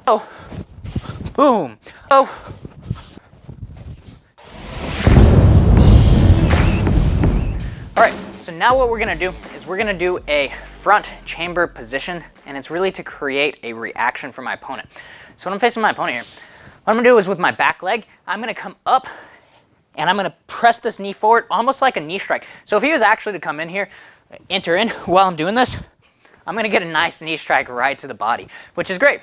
Oh, boom. Oh. All right, so now what we're gonna do is we're gonna do a front chamber position, and it's really to create a reaction for my opponent. So when I'm facing my opponent here, what I'm gonna do is with my back leg, I'm gonna come up and I'm gonna press this knee forward, almost like a knee strike. So if he was actually to come in here, enter in while I'm doing this, I'm gonna get a nice knee strike right to the body, which is great.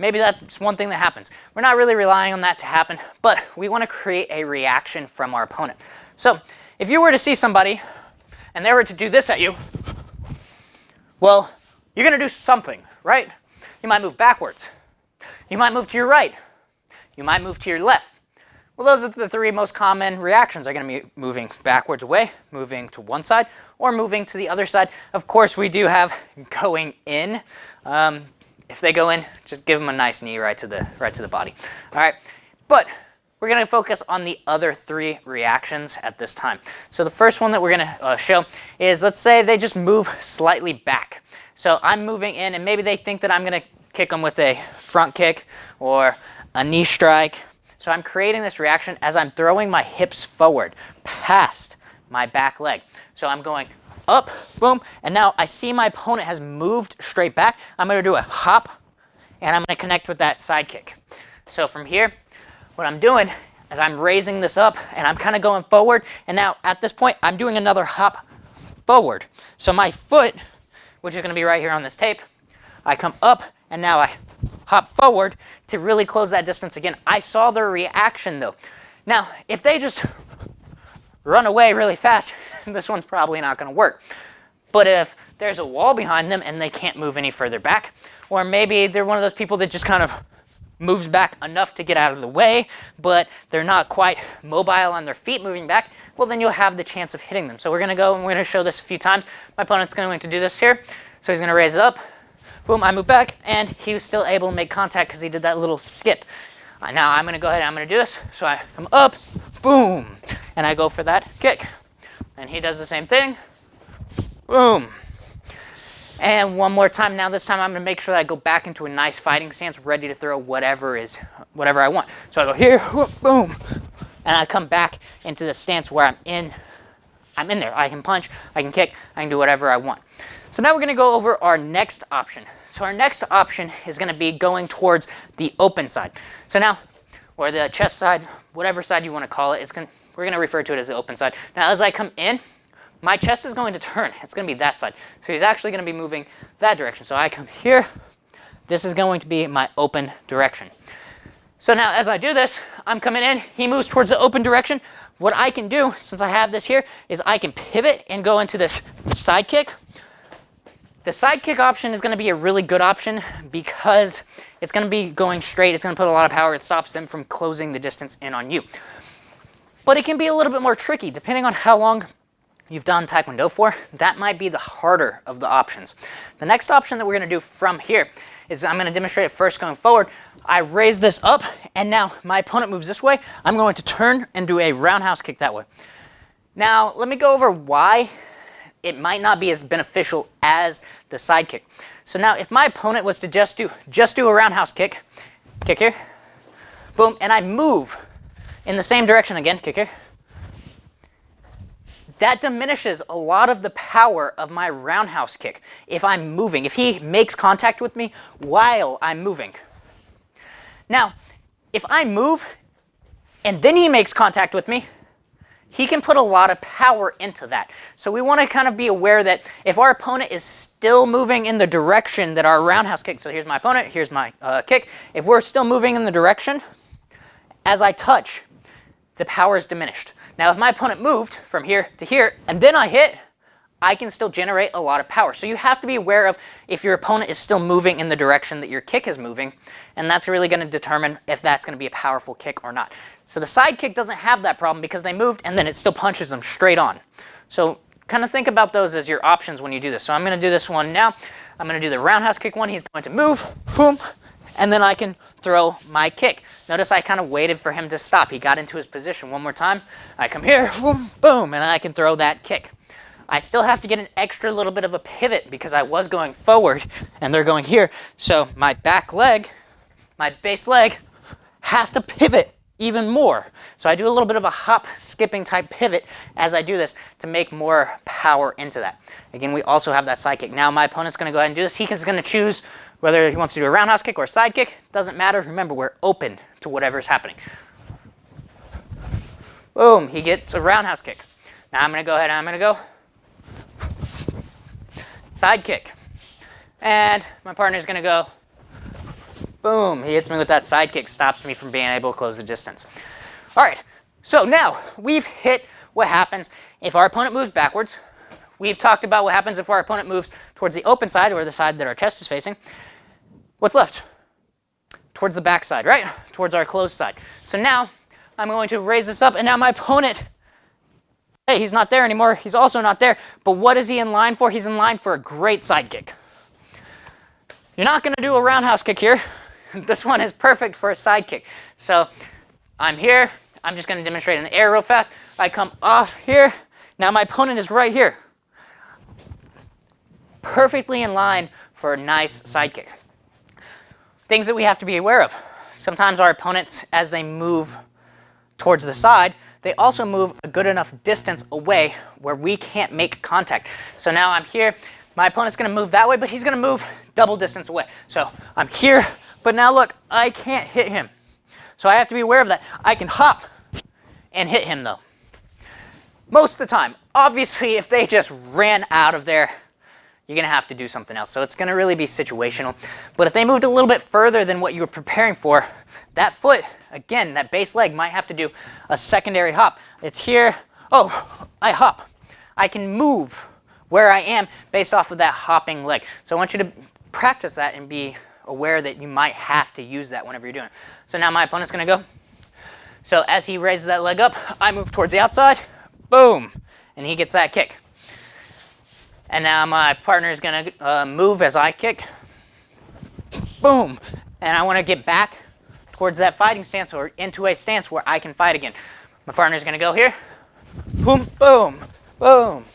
Maybe that's one thing that happens. We're not really relying on that to happen, but we wanna create a reaction from our opponent. So if you were to see somebody and they were to do this at you, well, you're gonna do something, right? You might move backwards. You might move to your right. You might move to your left. Well, those are the three most common reactions. Are going to be moving backwards away, moving to one side, or moving to the other side. Of course, we do have going in. If they go in, just give them a nice knee right to the body. All right, but we're going to focus on the other three reactions at this time. So the first one that we're going to show is, let's say they just move slightly back. So I'm moving in, and maybe they think that I'm going to kick them with a front kick or a knee strike. So I'm creating this reaction as I'm throwing my hips forward past my back leg. So I'm going up, boom, and now I see my opponent has moved straight back. I'm going to do a hop, and I'm going to connect with that side kick. So from here, what I'm doing is I'm raising this up, and I'm kind of going forward, and now at this point, I'm doing another hop forward. So my foot, which is going to be right here on this tape, I come up, and now I hop forward to really close that distance again. I saw their reaction though. Now, if they just run away really fast, this one's probably not going to work. But if there's a wall behind them and they can't move any further back, or maybe they're one of those people that just kind of moves back enough to get out of the way, but they're not quite mobile on their feet moving back, well, then you'll have the chance of hitting them. So we're going to go and we're going to show this a few times. My opponent's going to do this here. So he's going to raise it up. Boom, I move back, and he was still able to make contact because he did that little skip. Now I'm going to go ahead and I'm going to do this. So I come up, boom, and I go for that kick. And he does the same thing, boom. And one more time. Now this time I'm going to make sure that I go back into a nice fighting stance, ready to throw whatever I want. So I go here, boom, and I come back into the stance where I'm in there. I can punch, I can kick, I can do whatever I want. So now we're going to go over our next option. So our next option is going to be going towards the open side. So now, or the chest side, whatever side you want to call it, we're going to refer to it as the open side. Now as I come in, my chest is going to turn. It's going to be that side. So he's actually going to be moving that direction. So I come here. This is going to be my open direction. So now as I do this, I'm coming in. He moves towards the open direction. What I can do, since I have this here, is I can pivot and go into this side kick. The side kick option is going to be a really good option because it's going to be going straight. It's going to put a lot of power. It stops them from closing the distance in on you. But it can be a little bit more tricky depending on how long you've done Taekwondo for. That might be the harder of the options. The next option that we're going to do from here is I'm going to demonstrate it first going forward. I raise this up, and now my opponent moves this way. I'm going to turn and do a roundhouse kick that way. Now, let me go over why it might not be as beneficial as the side kick. So now if my opponent was to just do a roundhouse kick here, boom, and I move in the same direction again, kick here, that diminishes a lot of the power of my roundhouse kick if I'm moving, if he makes contact with me while I'm moving. Now, if I move and then he makes contact with me, he can put a lot of power into that. So we want to kind of be aware that if our opponent is still moving in the direction that our roundhouse kick, so here's my opponent, here's my kick, if we're still moving in the direction, as I touch, the power is diminished. Now if my opponent moved from here to here, and then I hit, I can still generate a lot of power. So you have to be aware of if your opponent is still moving in the direction that your kick is moving, and that's really going to determine if that's going to be a powerful kick or not. So the side kick doesn't have that problem because they moved and then it still punches them straight on. So kind of think about those as your options when you do this. So I'm going to do this one now. I'm going to do the roundhouse kick one. He's going to move, boom, and then I can throw my kick. Notice I kind of waited for him to stop. He got into his position. One more time. I come here, boom, boom, and then I can throw that kick. I still have to get an extra little bit of a pivot because I was going forward and they're going here. So my back leg my base leg has to pivot even more. So I do a little bit of a hop, skipping type pivot as I do this to make more power into that. Again, we also have that side kick. Now my opponent's going to go ahead and do this. He's going to choose whether he wants to do a roundhouse kick or a side kick. Doesn't matter. Remember, we're open to whatever's happening. Boom, he gets a roundhouse kick. Now I'm going to go ahead and I'm going to go side kick. And my partner's going to go boom, he hits me with that side kick, stops me from being able to close the distance. All right, so now we've hit what happens if our opponent moves backwards. We've talked about what happens if our opponent moves towards the open side, or the side that our chest is facing. What's left? Towards the back side, right? Towards our closed side. So now I'm going to raise this up, and now my opponent, hey, he's not there anymore. He's also not there. But what is he in line for? He's in line for a great side kick. You're not going to do a roundhouse kick here. This one is perfect for a side kick. So I'm here. I'm just going to demonstrate in the air real fast. I come off here. Now my opponent is right here. Perfectly in line for a nice side kick. Things that we have to be aware of. Sometimes our opponents, as they move towards the side, they also move a good enough distance away where we can't make contact. So now I'm here. My opponent's going to move that way, but he's going to move double distance away. So I'm here. But now look, I can't hit him. So I have to be aware of that. I can hop and hit him though. Most of the time. Obviously, if they just ran out of there, you're going to have to do something else. So it's going to really be situational. But if they moved a little bit further than what you were preparing for, that foot, again, that base leg might have to do a secondary hop. It's here. Oh, I hop. I can move where I am based off of that hopping leg. So I want you to practice that and be aware that you might have to use that whenever you're doing it. So now my opponent's going to go. So as he raises that leg up, I move towards the outside. Boom. And he gets that kick. And now my partner is going to move as I kick. Boom. And I want to get back towards that fighting stance or into a stance where I can fight again. My partner is going to go here. Boom, boom, boom.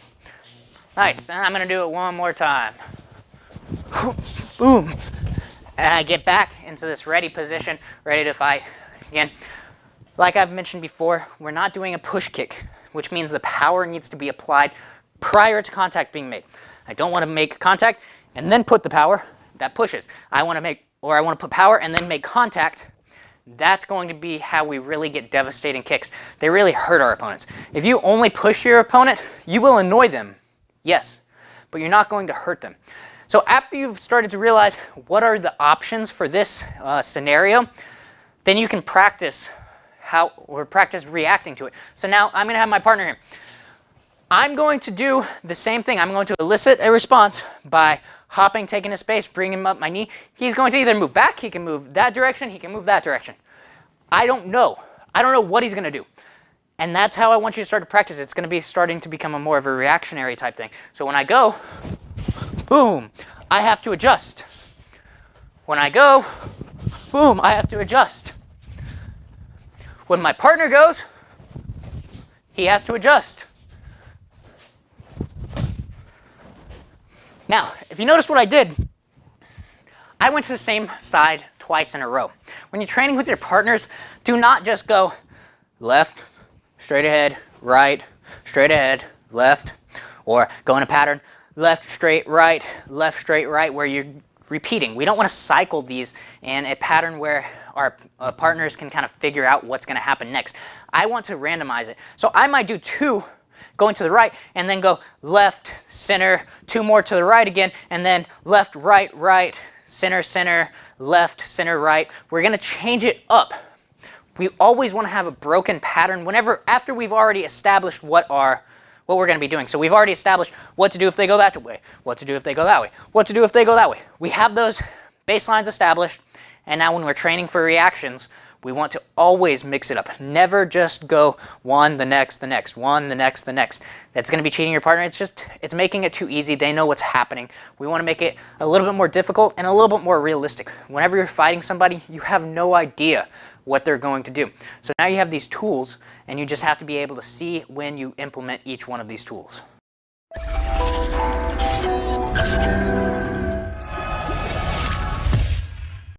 Nice. And I'm going to do it one more time. Boom. And I get back into this ready position, ready to fight. Again, like I've mentioned before, we're not doing a push kick, which means the power needs to be applied prior to contact being made. I don't want to make contact and then put the power. That pushes. I want to put power and then make contact. That's going to be how we really get devastating kicks. They really hurt our opponents. If you only push your opponent, you will annoy them, yes, but you're not going to hurt them. So after you've started to realize what are the options for this scenario, then you can practice practice reacting to it. So now I'm going to have my partner here. I'm going to do the same thing. I'm going to elicit a response by hopping, taking his space, bringing him up my knee. He's going to either move back, he can move that direction, he can move that direction. I don't know. I don't know what he's going to do. And that's how I want you to start to practice. It's going to be starting to become more of a reactionary type thing. So when I go, boom, I have to adjust. When I go, boom, I have to adjust. When my partner goes, he has to adjust. Now, if you notice what I did, I went to the same side twice in a row. When you're training with your partners, do not just go left, straight ahead, right, straight ahead, left, or go in a pattern, left, straight, right, where you're repeating. We don't want to cycle these in a pattern where our partners can kind of figure out what's going to happen next. I want to randomize it. So I might do two going to the right, and then go left, center, two more to the right again, and then left, right, center, center, left, center, right. We're going to change it up. We always want to have a broken pattern after we've already established what we're going to be doing. So we've already established what to do if they go that way, what to do if they go that way, what to do if they go that way. We have those baselines established, and now when we're training for reactions, we want to always mix it up. Never just go one, the next, one, the next. That's going to be cheating your partner. It's making it too easy. They know what's happening. We want to make it a little bit more difficult and a little bit more realistic. Whenever you're fighting somebody, you have no idea what they're going to do. So now you have these tools, and you just have to be able to see when you implement each one of these tools.